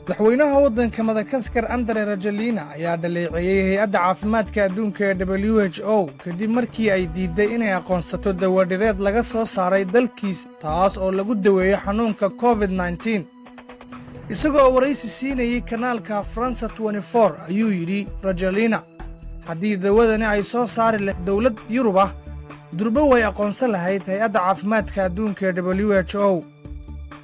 madaxweynaha waddanka Madagaskar André Rajoelina ayaa dhaleeceeyay hay'adda caafimaadka adduunka ee WHO kadib markii ay diiday inay aqoonsato dawadhireed laga soo saaray dalkiisa taas oo lagu daweeyo xanuunka COVID-19. isagoo waraysi siinayay kanaalka France 24 ayuu yidhi Rajoelina, haddii dawadani ay soo saari lahayd dowlad Yurub ah, durba way aqoonsan lahayd hay'adda caafimaadka adduunka ee WHO.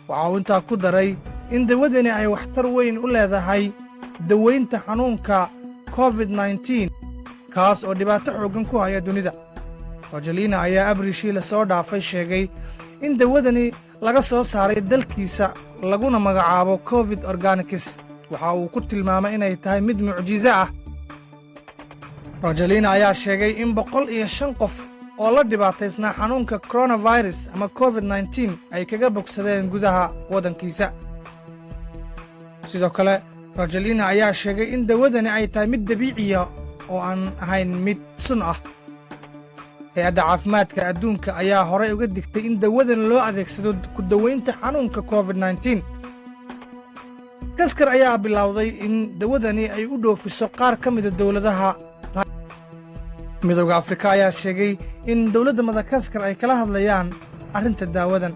waxa uu intaa ku daray in dawadani ay waxtar weyn u leedahay daweynta xanuunka COVID-19 kaas oo dhibaato xooggan ku haya dunida. Rajoelina ayaa abriishii la soo dhaafay sheegay in dawadani laga soo saaray dalkiisa laguna magacaabo Covid Organics. waxa uu ku tilmaamay inay tahay mid mucjiso ah. Rajoelina ayaa sheegay in 105 qof oo la dhibaataysnaa xanuunka coronavirus ama COVID-19 ay kaga bogsadeen gudaha waddankiisa. sidoo kale Rajoelina ayaa sheegay in dawadani ay tahay mid dabiici ah oo aan ahayn mid sun ah. hay'adda caafimaadka adduunka ayaa horey uga digtay in dawadan loo adeegsado ku daweynta xanuunka COVID-19. Madagaskar ayaa bilowday in dawadani ay u dhoofiso qaar ka mida dowladaha. Midowga Afrika ayaa sheegay in dowladda Madagaskar ay kala hadlayaan arrinta daawadan.